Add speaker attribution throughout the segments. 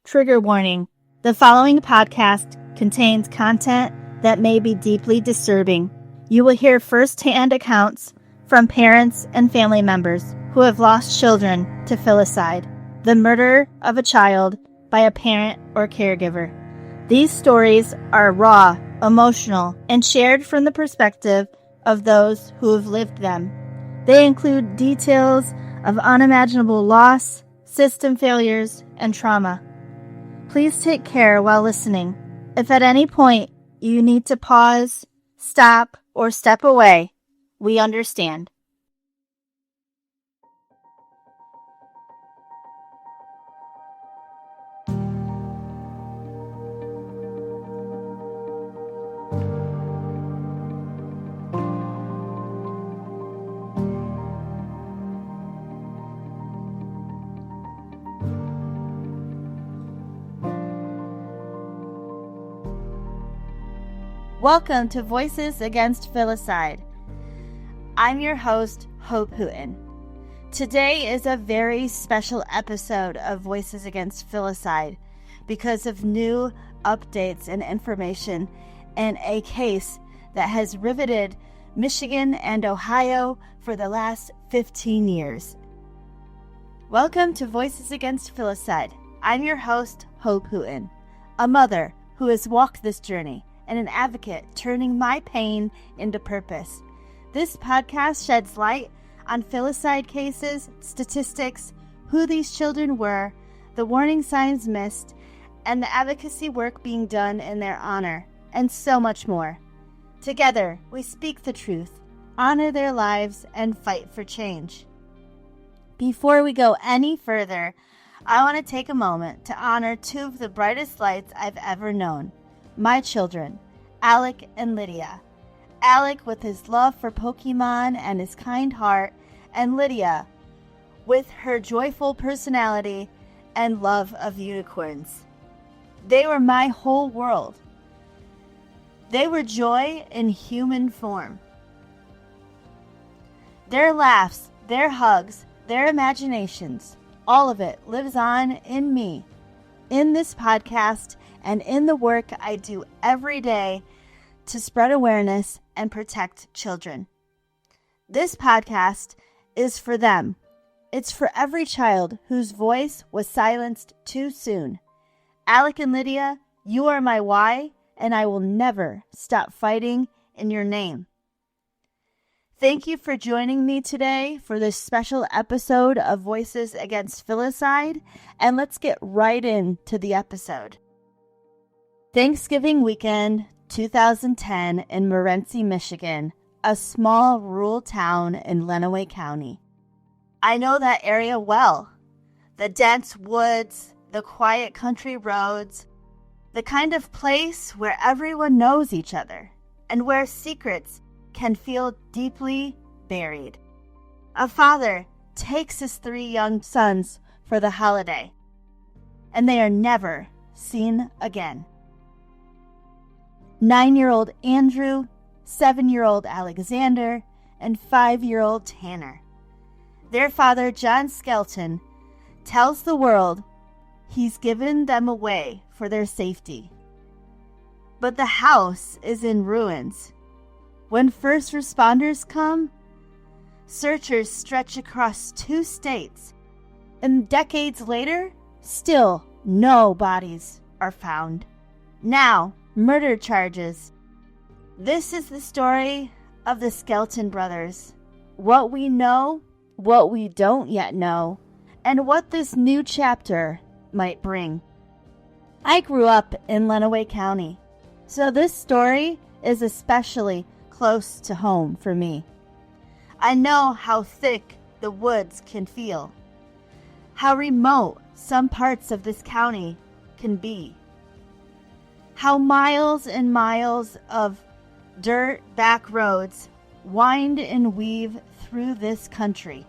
Speaker 1: Trigger warning. The following podcast contains content that may be deeply disturbing. You will hear first-hand accounts from parents and family members who have lost children to filicide, the murder of a child by a parent or caregiver. These stories are raw, emotional, and shared from the perspective of those who have lived them. They include details of unimaginable loss, system failures, and trauma. Please take care while listening. If at any point you need to pause, stop, or step away, we understand. Welcome to Voices Against Filicide. I'm your host, Hope Hooton. Today is a very special episode of Voices Against Filicide because of new updates and information in a case that has riveted Michigan and Ohio for the last 15 years. Welcome to Voices Against Filicide. I'm your host, Hope Hooton, a mother who has walked this journey and an advocate turning my pain into purpose. This podcast sheds light on filicide cases, statistics, who these children were, the warning signs missed, and the advocacy work being done in their honor, and so much more. Together, we speak the truth, honor their lives, and fight for change. Before we go any further, I want to take a moment to honor two of the brightest lights I've ever known. My children, Alec and Lydia. Alec with his love for Pokemon and his kind heart, and Lydia with her joyful personality and love of unicorns. They were my whole world. They were joy in human form. Their laughs, their hugs, their imaginations, all of it lives on in me, in this podcast, and in the work I do every day to spread awareness and protect children. This podcast is for them. It's for every child whose voice was silenced too soon. Alec and Lydia, you are my why, and I will never stop fighting in your name. Thank you for joining me today for this special episode of Voices Against Filicide, and let's get right into the episode. Thanksgiving weekend, 2010 in Morenci, Michigan, a small rural town in Lenawee County. I know that area well. The dense woods, the quiet country roads, the kind of place where everyone knows each other and where secrets can feel deeply buried. A father takes his 3 young sons for the holiday, and they are never seen again. 9-year-old Andrew, 7-year-old Alexander, and 5-year-old Tanner. Their father, John Skelton, tells the world he's given them away for their safety. But the house is in ruins. When first responders come, searchers stretch across 2 states, and decades later, still no bodies are found. Now, murder charges. This is the story of the Skelton brothers. What we know, what we don't yet know, and what this new chapter might bring. I grew up in Lenawee County, so this story is especially close to home for me. I know how thick the woods can feel, how remote some parts of this county can be, how miles and miles of dirt back roads wind and weave through this country,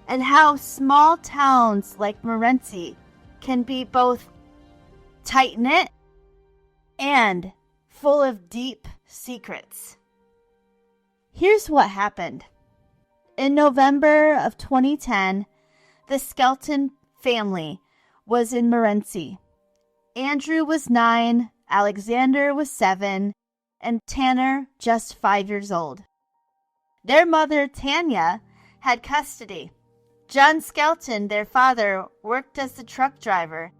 Speaker 1: and how small towns like Morenci can be both tight-knit and full of deep secrets. Here's what happened. In November of 2010, the Skelton family was in Morenci. Andrew was 9, Alexander was 7, and Tanner just 5 years old. Their mother, Tanya, had custody. John Skelton, their father, worked as the truck driver,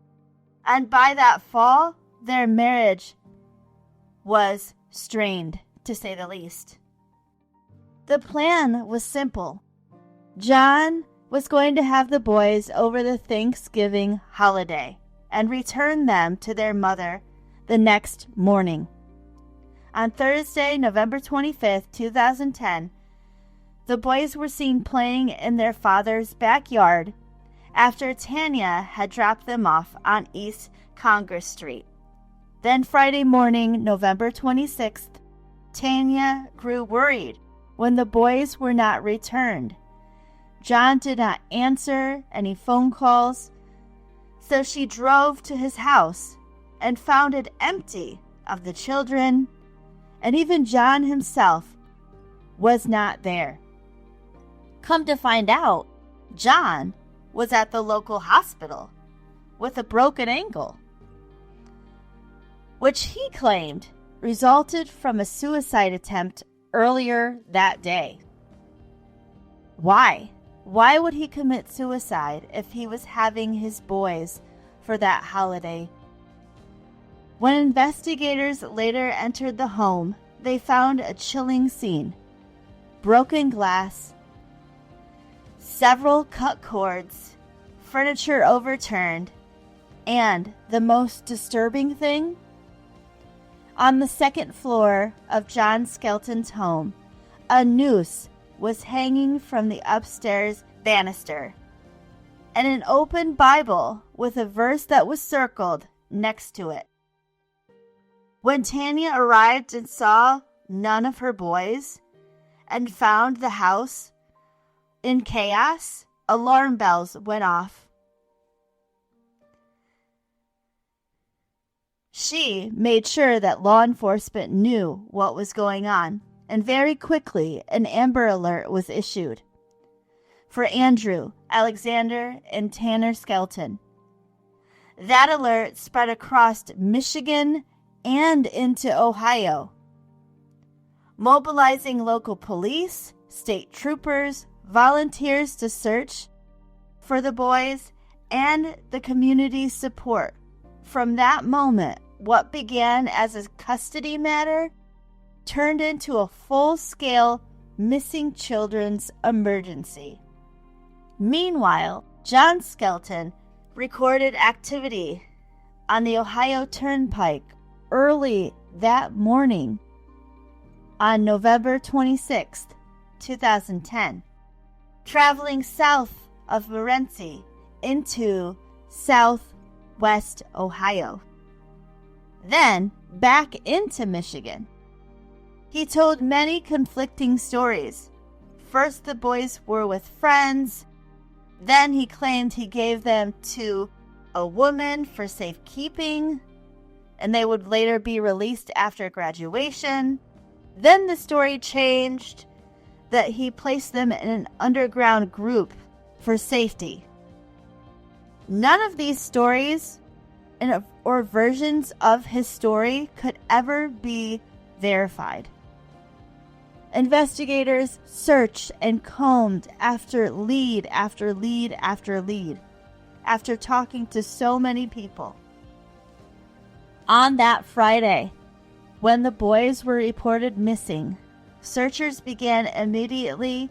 Speaker 1: and by that fall, their marriage was strained, to say the least. The plan was simple. John was going to have the boys over the Thanksgiving holiday and return them to their mother the next morning. On Thursday, November 25th, 2010, the boys were seen playing in their father's backyard after Tanya had dropped them off on East Congress Street. Then Friday morning, November 26th, Tanya grew worried when the boys were not returned. John did not answer any phone calls, so she drove to his house and found it empty of the children, and even John himself was not there. Come to find out, John was at the local hospital with a broken ankle, which he claimed resulted from a suicide attempt earlier that day. Why? Why would he commit suicide if he was having his boys for that holiday? When investigators later entered the home, they found a chilling scene. Broken glass, several cut cords, furniture overturned, and the most disturbing thing? On the second floor of John Skelton's home, a noose was hanging from the upstairs banister, and an open Bible with a verse that was circled next to it. When Tanya arrived and saw none of her boys and found the house in chaos, alarm bells went off. She made sure that law enforcement knew what was going on, and very quickly an Amber Alert was issued for Andrew, Alexander, and Tanner Skelton. That alert spread across Michigan and into Ohio, mobilizing local police, state troopers, volunteers to search for the boys, and the community's support. From that moment, what began as a custody matter turned into a full-scale missing children's emergency. Meanwhile, John Skelton recorded activity on the Ohio Turnpike early that morning on November 26, 2010, traveling south of Morenci into southwest Ohio, then back into Michigan. He told many conflicting stories. First, the boys were with friends. Then he claimed he gave them to a woman for safekeeping, and they would later be released after graduation. Then the story changed that he placed them in an underground group for safety. None of these stories or versions of his story could ever be verified. Investigators searched and combed after lead after lead after lead, after talking to so many people. On that Friday, when the boys were reported missing, searchers began immediately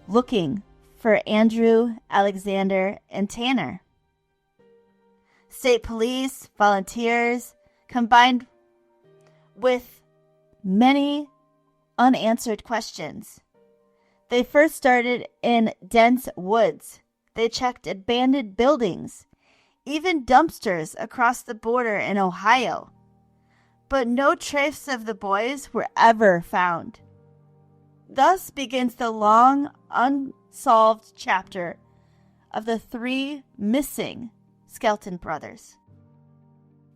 Speaker 1: looking for Andrew, Alexander, and Tanner. State police, volunteers, combined with many unanswered questions. They first started in dense woods. They checked abandoned buildings, even dumpsters across the border in Ohio. But no trace of the boys were ever found. Thus begins the long, unsolved chapter of the three missing Skelton brothers.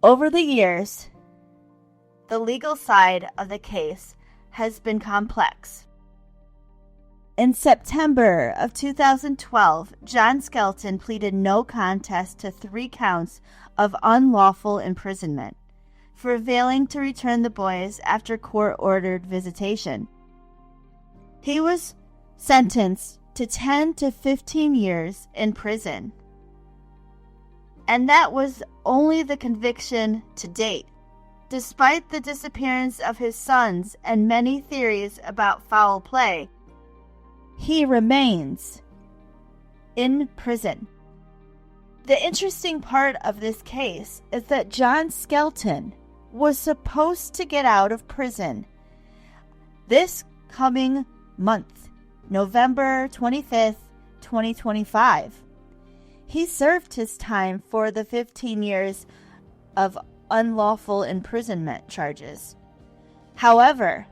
Speaker 1: Over the years, the legal side of the case has been complex. In September of 2012, John Skelton pleaded no contest to 3 counts of unlawful imprisonment for failing to return the boys after court-ordered visitation. He was sentenced to 10 to 15 years in prison. And that was only the conviction to date. Despite the disappearance of his sons and many theories about foul play, he remains in prison. The interesting part of this case is that John Skelton was supposed to get out of prison this coming month, November 25th, 2025. He served his time for the 15 years of unlawful imprisonment charges. However,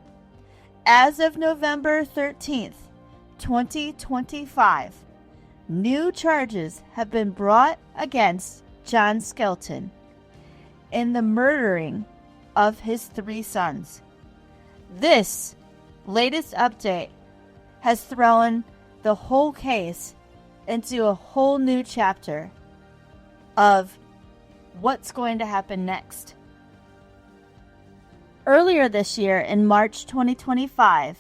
Speaker 1: as of November 13th, 2025, new charges have been brought against John Skelton in the murdering of his 3 sons. This latest update has thrown the whole case into a whole new chapter of what's going to happen next. Earlier this year, in March 2025,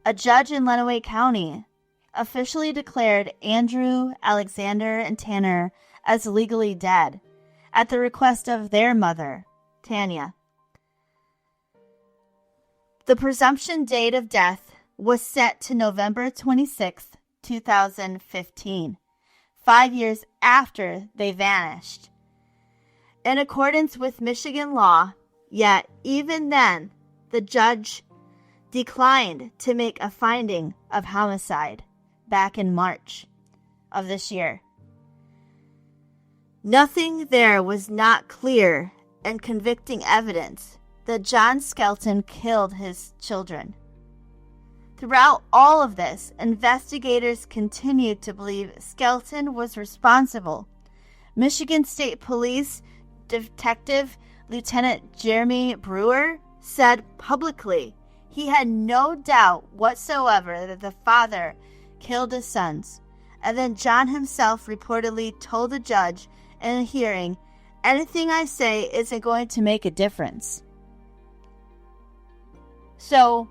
Speaker 1: a judge in Lenawee County officially declared Andrew, Alexander, and Tanner as legally dead at the request of their mother, Tanya. The presumption date of death was set to November 26, 2015, 5 years after they vanished. In accordance with Michigan law, yet even then, the judge declined to make a finding of homicide back in March of this year. Nothing there was not clear and convicting evidence that John Skelton killed his children. Throughout all of this, investigators continued to believe Skelton was responsible. Michigan State Police Detective Lieutenant Jeremy Brewer said publicly he had no doubt whatsoever that the father killed his sons. And then John himself reportedly told the judge in a hearing, "Anything I say isn't going to make a difference." So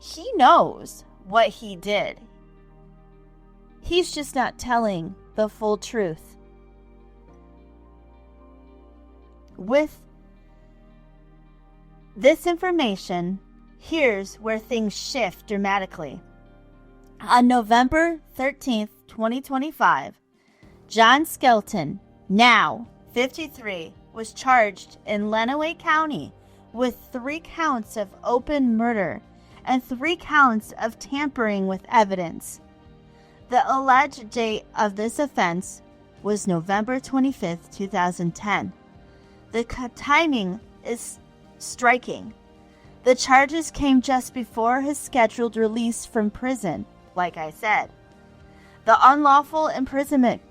Speaker 1: he knows what he did. He's just not telling the full truth. With this information, here's where things shift dramatically. On November 13th, 2025, John Skelton, now 53, was charged in Lenawee County with 3 counts of open murder and 3 counts of tampering with evidence. The alleged date of this offense was November 25th, 2010. The timing is striking. The charges came just before his scheduled release from prison, like I said. The unlawful imprisonment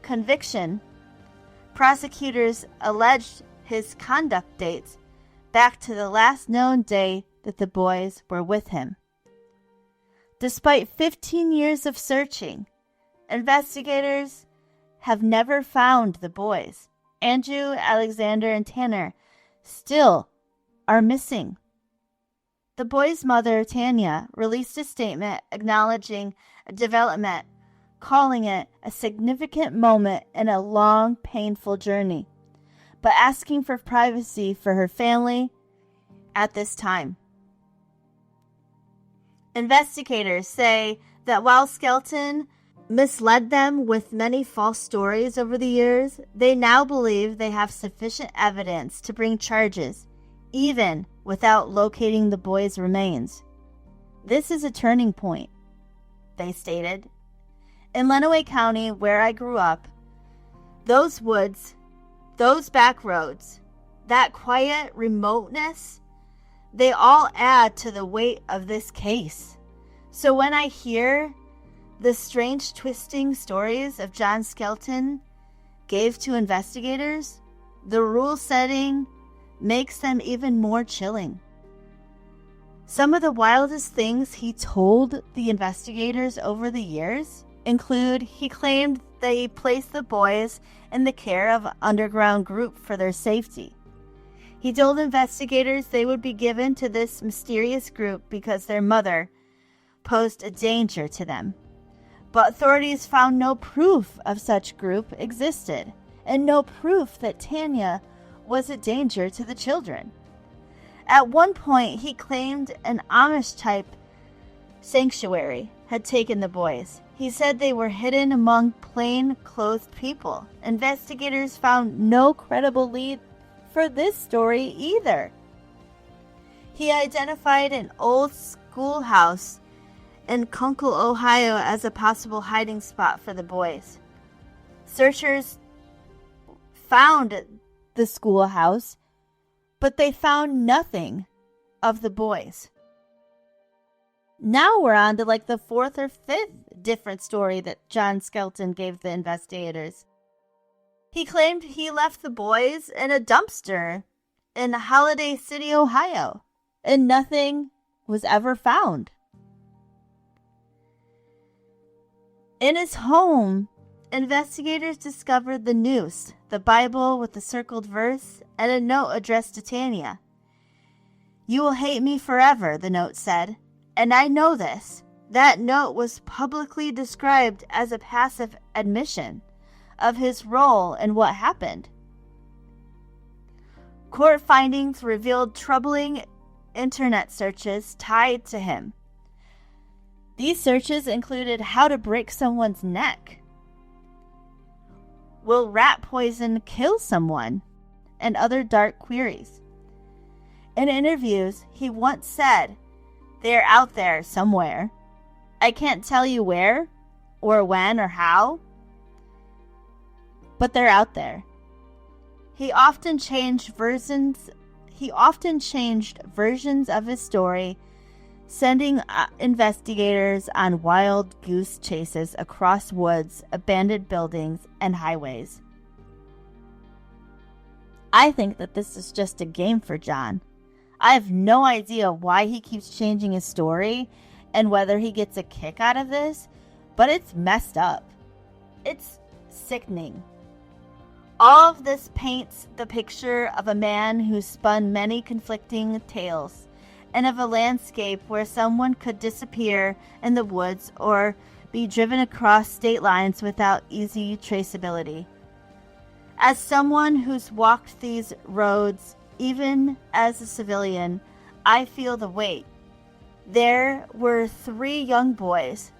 Speaker 1: conviction, prosecutors alleged his conduct dates back to the last known day that the boys were with him. Despite 15 years of searching, investigators have never found the boys. Andrew, Alexander, and Tanner still are missing. The boys' mother, Tanya, released a statement acknowledging a development, calling it a significant moment in a long, painful journey, but asking for privacy for her family at this time. Investigators say that while Skelton misled them with many false stories over the years, they now believe they have sufficient evidence to bring charges, even without locating the boys' remains. This is a turning point, they stated. In Lenawee County, where I grew up, those woods, those back roads, that quiet remoteness, they all add to the weight of this case. So when I hear the strange twisting stories of John Skelton gave to investigators, the rule setting makes them even more chilling. Some of the wildest things he told the investigators over the years include he claimed they placed the boys in the care of an underground group for their safety. He told investigators they would be given to this mysterious group because their mother posed a danger to them. But authorities found no proof of such group existed, and no proof that Tanya was a danger to the children. At one point, he claimed an Amish-type sanctuary had taken the boys. He said they were hidden among plain-clothed people. Investigators found no credible lead for this story either. He identified an old schoolhouse in Kunkel, Ohio as a possible hiding spot for the boys. Searchers found the schoolhouse, but they found nothing of the boys. Now we're on to like the fourth or fifth different story that John Skelton gave the investigators. He claimed he left the boys in a dumpster in Holiday City, Ohio, and nothing was ever found. In his home, investigators discovered the noose, the Bible with the circled verse, and a note addressed to Tanya. "You will hate me forever," the note said, "and I know this." That note was publicly described as a passive admission of his role in what happened. Court findings revealed troubling internet searches tied to him. These searches included how to break someone's neck, will rat poison kill someone, and other dark queries. In interviews, he once said, "They're out there somewhere. I can't tell you where, or when, or how, but they're out there." He often changed versions of his story, sending investigators on wild goose chases across woods, abandoned buildings, and highways. I think that this is just a game for John. I have no idea why he keeps changing his story and whether he gets a kick out of this, but it's messed up. It's sickening. All of this paints the picture of a man who spun many conflicting tales, and of a landscape where someone could disappear in the woods or be driven across state lines without easy traceability. As someone who's walked these roads, even as a civilian, I feel the weight. There were 3 young boys.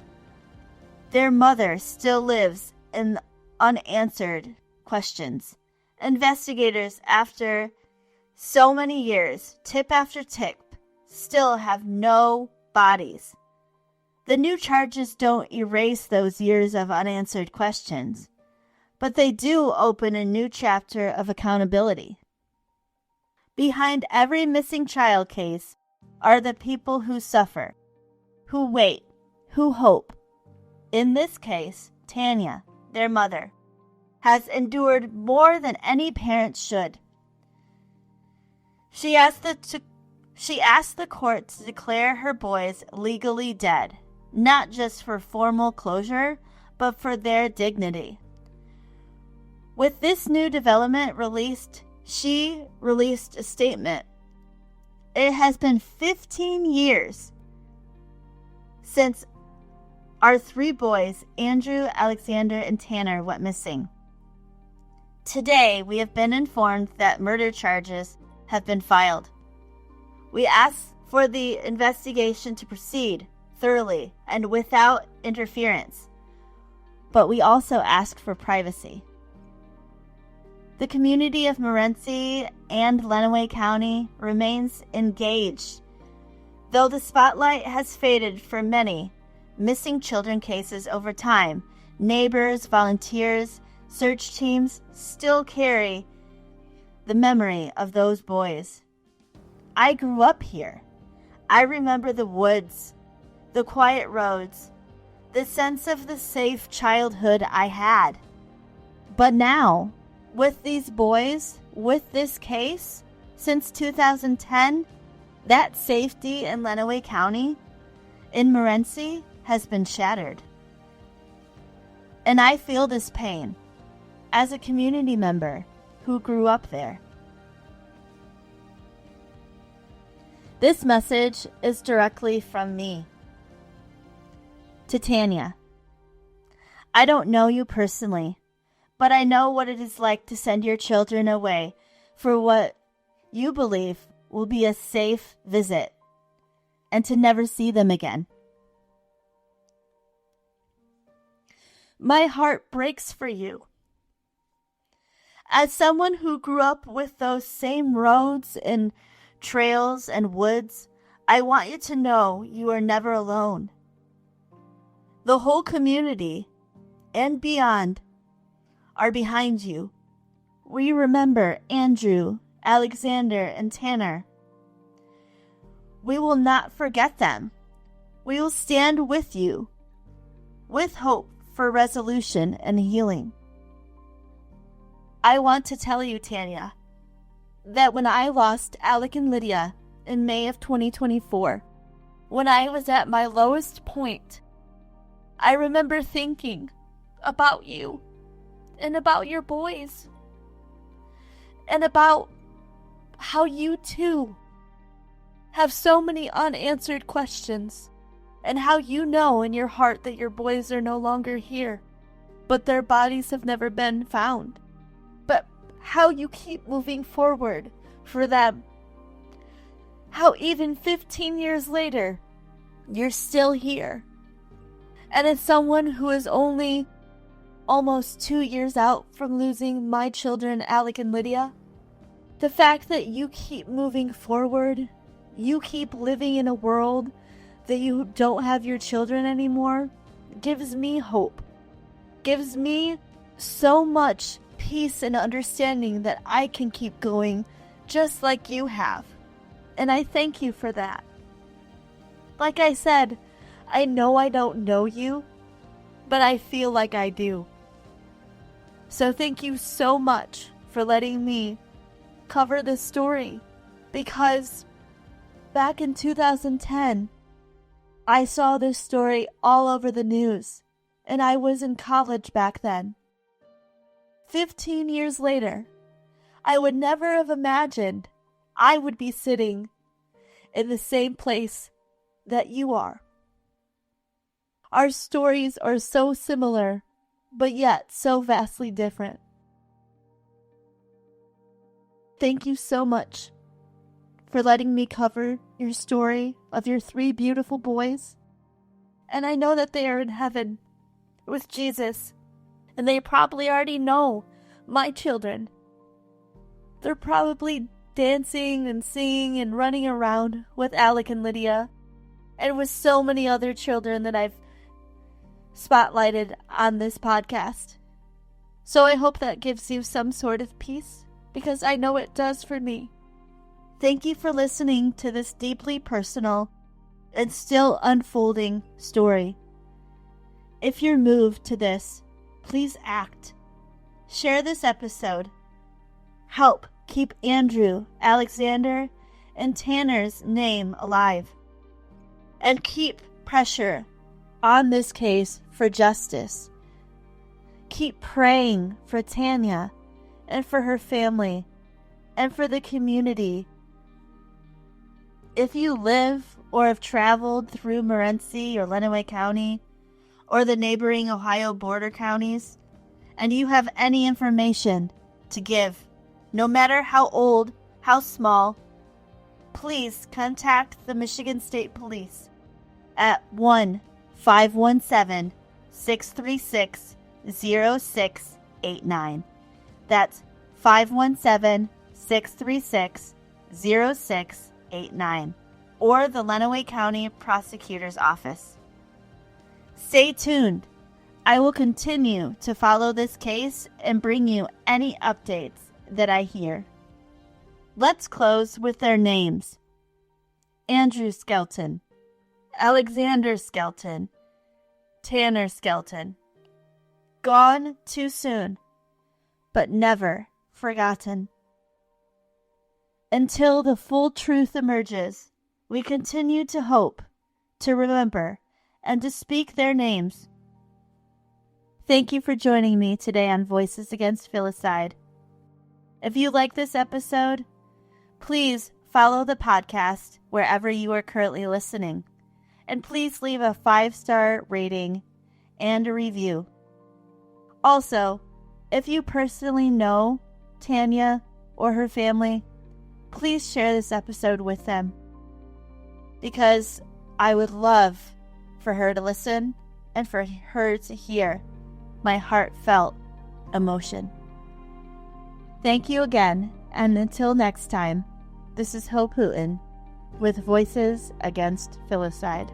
Speaker 1: Their mother still lives in unanswered questions. Investigators, after so many years, tip after tip, still have no bodies. The new charges don't erase those years of unanswered questions, but they do open a new chapter of accountability. Behind every missing child case are the people who suffer, who wait, who hope. In this case, Tanya, their mother, has endured more than any parent should. She asked the court to declare her boys legally dead, not just for formal closure, but for their dignity. With this new development she released a statement. It has been 15 years since our 3 boys, Andrew, Alexander, and Tanner, went missing. Today, we have been informed that murder charges have been filed. We ask for the investigation to proceed thoroughly and without interference, but we also ask for privacy. The community of Morenci and Lenawee County remains engaged, though the spotlight has faded for many missing children cases over time. Neighbors, volunteers, search teams still carry the memory of those boys. I grew up here. I remember the woods, the quiet roads, the sense of the safe childhood I had. But now, with these boys, with this case, since 2010, That safety in Lenawee County, in Morenci, has been shattered. And I feel this pain as a community member who grew up there. This message is directly from me to Tanya. I don't know you personally, but I know what it is like to send your children away for what you believe will be a safe visit and to never see them again. My heart breaks for you. As someone who grew up with those same roads and trails and woods, I want you to know you are never alone. The whole community and beyond are behind you. We remember Andrew, Alexander, and Tanner. We will not forget them. We will stand with you, with hope for resolution and healing. I want to tell you, Tanya, that when I lost Alec and Lydia in May of 2024, when I was at my lowest point, I remember thinking about you and about your boys and about how you too have so many unanswered questions and how you know in your heart that your boys are no longer here, but their bodies have never been found. But how you keep moving forward for them. How even 15 years later, you're still here. And as someone who is only almost 2 years out from losing my children, Alec and Lydia, the fact that you keep moving forward, you keep living in a world that you don't have your children anymore, gives me hope. Gives me so much peace and understanding that I can keep going just like you have. And I thank you for that. Like I said, I know I don't know you, but I feel like I do. So thank you so much for letting me cover this story, because back in 2010, I saw this story all over the news, and I was in college back then. 15 years later, I would never have imagined I would be sitting in the same place that you are. Our stories are so similar, but yet so vastly different. Thank you so much for letting me cover your story of your 3 beautiful boys. And I know that they are in heaven with Jesus, and they probably already know my children. They're probably dancing and singing and running around with Alec and Lydia, and with so many other children that I've spotlighted on this podcast. So I hope that gives you some sort of peace, because I know it does for me. Thank you for listening to this deeply personal and still unfolding story. If you're moved to this, please act. Share this episode. Help keep Andrew, Alexander, and Tanner's name alive. And keep pressure on this case for justice. Keep praying for Tanya and for her family and for the community. If you live or have traveled through Morenci or Lenawee County or the neighboring Ohio border counties, and you have any information to give, no matter how old, how small, please contact the Michigan State Police at 1-517-636-0689. That's 517-636-0689. Or the Lenawee County Prosecutor's Office. Stay tuned. I will continue to follow this case and bring you any updates that I hear. Let's close with their names. Andrew Skelton, Alexander Skelton, Tanner Skelton. Gone too soon, but never forgotten. Until the full truth emerges, we continue to hope, to remember, and to speak their names. Thank you for joining me today on Voices Against Filicide. If you like this episode, please follow the podcast wherever you are currently listening, and please leave a 5-star rating and a review. Also, if you personally know Tanya or her family, please share this episode with them, because I would love for her to listen and for her to hear my heartfelt emotion. Thank you again, and until next time, this is Hope Hooton with Voices Against Filicide.